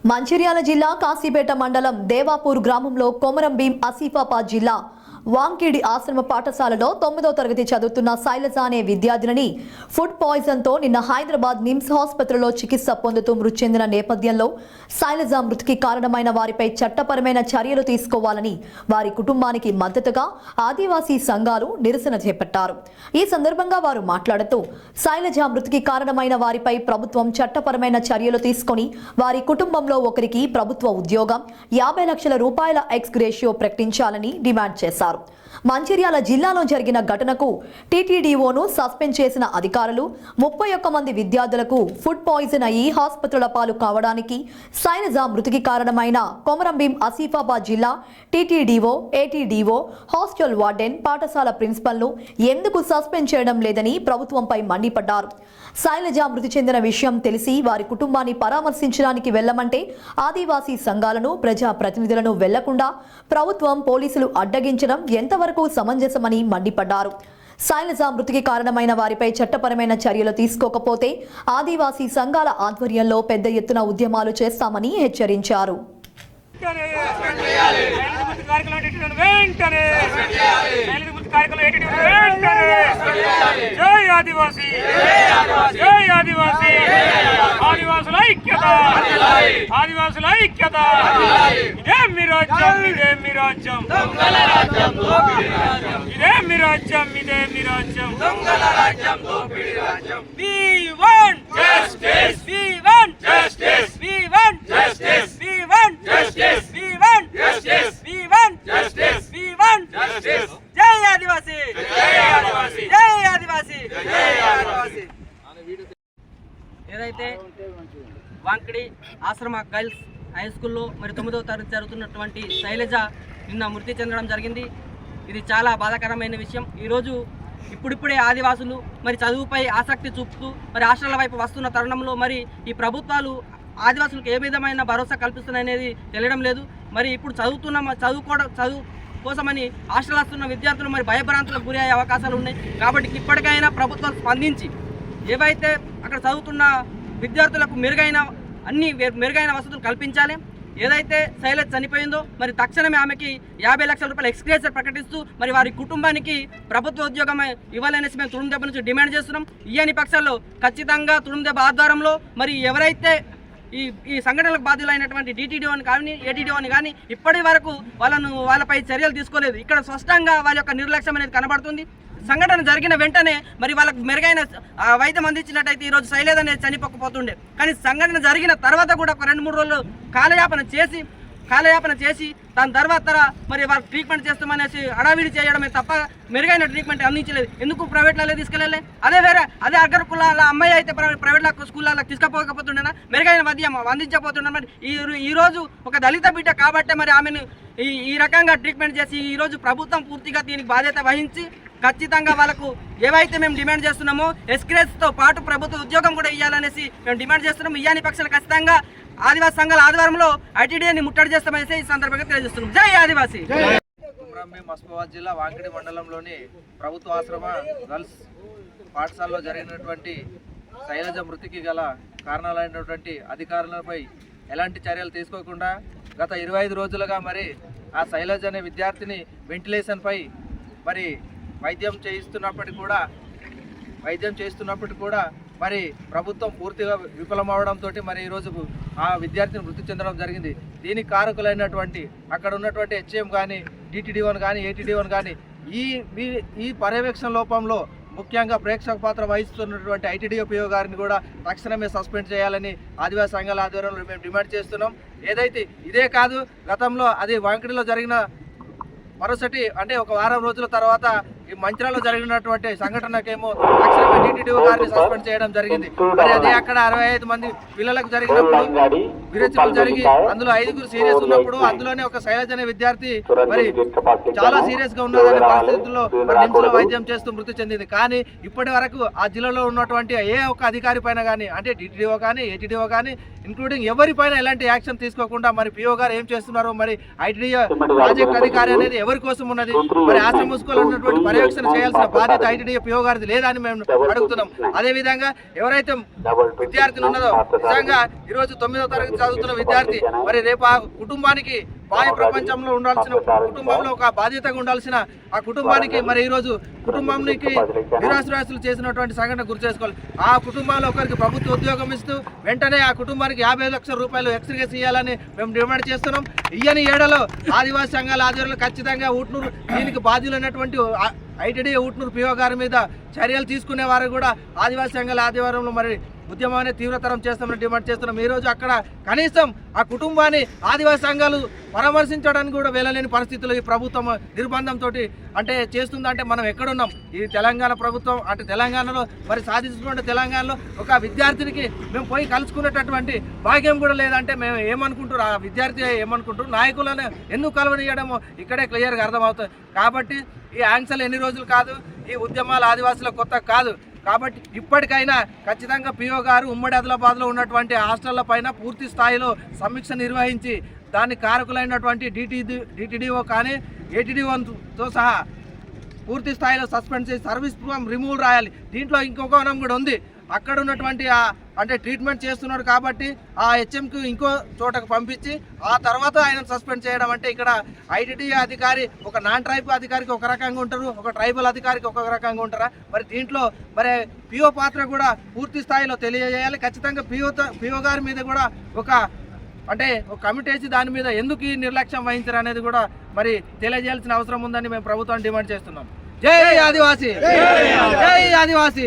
మంచిర్యాల జిల్లా కాశీపేట మండలం దేవాపూర్ గ్రామంలో కొమరం భీం ఆసిఫాబాద్ జిల్లా వాంకిడి ఆశ్రమ పాఠశాలలో 9వ తరగతి చదువుతున్న శైలజ అనే విద్యార్థినిని ఫుడ్ పాయిజన్ తో నిన్న హైదరాబాద్ నిమ్స్ ఆసుపత్రిలో చికిత్స పొందుతూ మృతి చెందిన నేపథ్యంలో శైలజ మృతికి కారణమైన వారిపై చట్టపరమైన చర్యలు తీసుకోవాలని వారి కుటుంబానికి మద్దతుగా ఆదివాసీ సంఘాలు నిరసన చేపట్టారు. ఈ సందర్భంగా వారు మాట్లాడుతూ శైలజ మృతికి కారణమైన వారిపై ప్రభుత్వం చట్టపరమైన చర్యలు తీసుకొని వారి కుటుంబంలో ఒకరికి ప్రభుత్వ ఉద్యోగం 50 లక్షల రూపాయల ఎక్స్ గ్రేషియో ప్రకటించాలని డిమాండ్ చేశారు. మంచిర్యాల జిల్లాలో జరిగిన ఘటనకు టీటీడీఓను సస్పెండ్ చేసిన అధికారులు 31 మంది విద్యార్థులకు ఫుడ్ పాయిజన్ అయ్యి ఆసుపత్రుల పాలు కావడానికి శైలజ మృతికి కారణమైన కొమరం భీం ఆసిఫాబాద్ జిల్లా టీటీడీఓ, ఏటీడీఓ, హాస్టల్ వార్డెన్, పాఠశాల ప్రిన్సిపల్ను ఎందుకు సస్పెండ్ చేయడం లేదని ప్రభుత్వంపై మండిపడ్డారు. శైలజ మృతి చెందిన విషయం తెలిసి వారి కుటుంబాన్ని పరామర్శించడానికి వెళ్లమంటే ఆదివాసీ సంఘాలను, ప్రజా ప్రతినిధులను వెళ్లకుండా ప్రభుత్వం, పోలీసులు అడ్డగించడం ఎంతవరకు సమంజసమని మండిపడ్డారు. శైలజ మృతికి కారణమైన వారిపై చట్టపరమైన చర్యలు తీసుకోకపోతే ఆదివాసీ సంఘాల ఆధ్వర్యంలో పెద్ద ఎత్తున ఉద్యమాలు చేస్తామని హెచ్చరించారు. ఏదైతే వాంకిడి ఆశ్రమ గర్ల్స్ హై స్కూల్లో మరి 9వ తరగతి జరుగుతున్నటువంటి శైలజ నిన్న మృతి చెందడం జరిగింది. ఇది చాలా బాధాకరమైన విషయం. ఈరోజు ఇప్పుడిప్పుడే ఆదివాసులు మరి చదువుపై ఆసక్తి చూపుతూ మరి హాస్టళ్ల వైపు వస్తున్న తరుణంలో మరి ఈ ప్రభుత్వాలు ఆదివాసులకు ఏ విధమైన భరోసా కల్పిస్తున్నాయనేది తెలియడం లేదు. మరి ఇప్పుడు చదువు కోసమని హాస్టల్ వస్తున్న విద్యార్థులు మరి భయభ్రాంతులకు గురి అయ్యే అవకాశాలు ఉన్నాయి. కాబట్టి ఇప్పటికైనా ప్రభుత్వాలు స్పందించి ఏవైతే అక్కడ చదువుతున్న విద్యార్థులకు మెరుగైన వసతులు కల్పించాలి. ఏదైతే శైలజ చనిపోయిందో మరి తక్షణమే ఆమెకి 50 లక్షల రూపాయల ఎక్స్గ్రేషియో ప్రకటిస్తూ మరి వారి కుటుంబానికి ప్రభుత్వ ఉద్యోగం ఇవ్వాలనేసి మేము తుడుందెబ్బ నుంచి డిమాండ్ చేస్తున్నాం. ఇయ్యని పక్షాల్లో ఖచ్చితంగా తుడుందెబ్బ ఆధ్వర్యంలో మరి ఎవరైతే ఈ సంఘటనలకు బాధ్యులైనటువంటి DTDOని కానీ ATDOని కానీ ఇప్పటి వరకు వాళ్ళపై చర్యలు తీసుకోలేదు. ఇక్కడ స్పష్టంగా వాళ్ళ యొక్క నిర్లక్ష్యం అనేది కనబడుతుంది. సంఘటన జరిగిన వెంటనే మరి వాళ్ళకు మెరుగైన వైద్యం అందించినట్టయితే ఈరోజు శైలజ అనేది చనిపోకపోతుండే. కానీ సంఘటన జరిగిన తర్వాత కూడా ఒక 2-3 రోజులు కాలయాపన చేసి దాని తర్వాత మరి వారు ట్రీట్మెంట్ చేస్తామనేసి హడావిడి చేయడమే తప్ప మెరుగైన ట్రీట్మెంట్ అందించలేదు. ఎందుకు ప్రైవేట్లలో తీసుకెళ్ళాలి? అదే అగ్ర కులాల అమ్మాయి అయితే ప్రైవేట్ స్కూళ్ళలో తీసుకుపోకపోతుండేనా? మెరుగైన వైద్యం అందించకపోతుండే. మరి ఈరోజు ఒక దళిత బిడ్డ కాబట్టి మరి ఆమెను ఈ రకంగా ట్రీట్మెంట్ చేసి ఈరోజు ప్రభుత్వం పూర్తిగా దీనికి బాధ్యత వహించి ఖచ్చితంగా వాళ్ళకు ఏవైతే మేము డిమాండ్ చేస్తున్నామో ఎస్గ్రేస్తో పాటు ప్రభుత్వ ఉద్యోగం కూడా ఇవ్వాలనేసి మేము డిమాండ్ చేస్తున్నాము. ఇయ్యాని పక్షాలు ఖచ్చితంగా ఆదివాసీ సంఘాల ఆధ్వర్యంలో ITDOని ముట్టడి చేస్తామనేసి ఈ సందర్భంగా తెలియజేస్తున్నాం. జై ఆదివాసీ. కొమరం భీం ఆసిఫాబాద్ జిల్లా వాంకిడి మండలంలోని ప్రభుత్వ ఆశ్రమ గర్ల్స్ పాఠశాలలో జరిగినటువంటి శైలజ మృతికి గల కారణాలైనటువంటి అధికారులపై ఎలాంటి చర్యలు తీసుకోకుండా గత 25 రోజులుగా మరి ఆ శైలజ అనే విద్యార్థిని వెంటిలేషన్పై మరి వైద్యం చేస్తున్నప్పటికీ కూడా మరి ప్రభుత్వం పూర్తిగా విఫలమవడంతో మరి ఈరోజు ఆ విద్యార్థిని మృతి చెందడం జరిగింది. దీనికి కారకులైనటువంటి అక్కడ ఉన్నటువంటి HM కానీ DTDOని కానీ ATDOని కానీ ఈ పర్యవేక్షణ లోపంలో ముఖ్యంగా ప్రేక్షక పాత్ర వహిస్తున్నటువంటి ITDO గారిని కూడా తక్షణమే సస్పెండ్ చేయాలని ఆదివాసీ సంఘాల ఆధ్వర్యంలో మేము డిమాండ్ చేస్తున్నాం. ఏదైతే ఇదే కాదు, గతంలో అది వాంకిడిలో జరిగిన మరోసటి అంటే ఒక వారం రోజుల తర్వాత ఈ మంచిర్యాలలో జరిగినటువంటి సంఘటనకేమో తక్షణమే DTDO గారిని సస్పెండ్ చేయడం జరిగింది. మరి అదే అక్కడ 65 మంది పిల్లలకు జరిగినప్పుడు విరేచనలు జరిగి అందులో 5గురు సీరియస్ ఉన్నప్పుడు అందులోనే ఒక శైలజ అనే విద్యార్థి మరి చాలా సీరియస్ గా ఉన్నదనే పరిస్థితుల్లో మరి నిమ్స్లో వైద్యం చేస్తూ మృతి చెందింది. కానీ ఇప్పటి వరకు ఆ జిల్లాలో ఉన్నటువంటి ఏ ఒక్క అధికారి పైన కానీ అంటే DTDO కానీ ATDO కానీ ఇంక్లూడింగ్ ఎవరిపైన ఎలాంటి యాక్షన్ తీసుకోకుండా మరి పిఓ గారు ఏం చేస్తున్నారో, మరి ఐటీడీఏ ప్రాజెక్ట్ అధికారి అనేది ఎవరి కోసం ఉన్నది, మరి ఆశ్రమ స్కూల్ ఉన్నటువంటి పర్యవేక్షణ చేయాల్సిన బాధ్యత ఐటీడీఏ పిఓ గారిది లేదా అని మేము అడుగుతున్నాం. అదేవిధంగా ఎవరైతే విద్యార్థులు ఉన్నదో నిజంగా ఈరోజు 9వ తరగతి చదువుతున్న విద్యార్థి మరి రేపు ఆ కుటుంబానికి బాహ్య ప్రపంచంలో ఉండాల్సిన, కుటుంబంలో ఒక బాధ్యతగా ఉండాల్సిన ఆ కుటుంబానికి మరి ఈరోజు కుటుంబానికి నిరాశ్రయాస్తులు చేసినటువంటి సంఘటన గుర్తు చేసుకోవాలి. ఆ కుటుంబంలో ఒకరికి ప్రభుత్వ ఉద్యోగం ఇస్తూ వెంటనే ఆ కుటుంబానికి 50 లక్షల రూపాయలు ఎక్స్గ్రేస్ ఇవ్వాలని మేము డిమాండ్ చేస్తున్నాం. ఇయ్యని ఏడలో ఆదివాసీ సంఘాల ఆధ్వర్యంలో ఖచ్చితంగా ఊట్నూరు దీనికి బాధ్యులైనటువంటి ఐటీడీఏ ఊట్నూరు పిఓ గారి మీద చర్యలు తీసుకునే వారు కూడా ఆదివాసీ సంఘాల ఆధ్వర్యంలో మరి ఉద్యమాన్ని తీవ్రతరం చేస్తామని డిమాండ్ చేస్తున్నాం. ఈరోజు అక్కడ కనీసం ఆ కుటుంబాన్ని ఆదివాసీ సంఘాలు పరామర్శించడానికి కూడా వెళ్ళలేని పరిస్థితుల్లో ఈ ప్రభుత్వం నిర్బంధంతో అంటే చేస్తుందంటే మనం ఎక్కడున్నాం? ఈ తెలంగాణ ప్రభుత్వం అంటే తెలంగాణలో మరి సాధించుకున్న తెలంగాణలో ఒక విద్యార్థినికి మేము పోయి కలుసుకునేటటువంటి భాగ్యం కూడా లేదంటే మేము ఏమనుకుంటారు, ఆ విద్యార్థి ఏమనుకుంటారు, నాయకులను ఎందుకు కలవనియడమో ఇక్కడే క్లియర్గా అర్థమవుతుంది. కాబట్టి ఈ ఆంక్షలు ఎన్ని రోజులు కాదు, ఈ ఉద్యమాలు ఆదివాసుల కొత్త కాదు. కాబట్టి ఇప్పటికైనా ఖచ్చితంగా పిఓ గారు ఉమ్మడి ఆదిలాబాద్లో ఉన్నటువంటి హాస్టళ్ల పైన పూర్తి స్థాయిలో సమీక్ష నిర్వహించి దాని కారకులైనటువంటి డిటిడిఓ కానీ ఏటీడీఓతో సహా పూర్తి స్థాయిలో సస్పెండ్ చేసి సర్వీస్ ఫ్రమ్ రిమూవల్ రాయాలి. దీంట్లో ఇంకొక కోణం కూడా ఉంది. అక్కడ ఉన్నటువంటి అంటే ట్రీట్మెంట్ చేస్తున్నాడు కాబట్టి ఆ హెచ్ఎంకు ఇంకో చోటకు పంపించి ఆ తర్వాత ఆయన సస్పెండ్ చేయడం అంటే ఇక్కడ ఐటీడీఏ అధికారి ఒక నాన్ ట్రైబల్ అధికారికి ఒక రకంగా ఉంటారు, ఒక ట్రైబల్ అధికారికి ఒక రకంగా ఉంటారా? మరి దీంట్లో మరి పిఓ పాత్ర కూడా పూర్తి స్థాయిలో తెలియజేయాలి. ఖచ్చితంగా పిఓ గారి మీద కూడా ఒక అంటే ఒక కమిటీ వేసి దాని మీద ఎందుకు ఈ నిర్లక్ష్యం వహించారు అనేది కూడా మరి తెలియజేయాల్సిన అవసరం ఉందని మేము ప్రభుత్వాన్ని డిమాండ్ చేస్తున్నాం. జై ఆదివాసీ, జై ఆదివాసీ.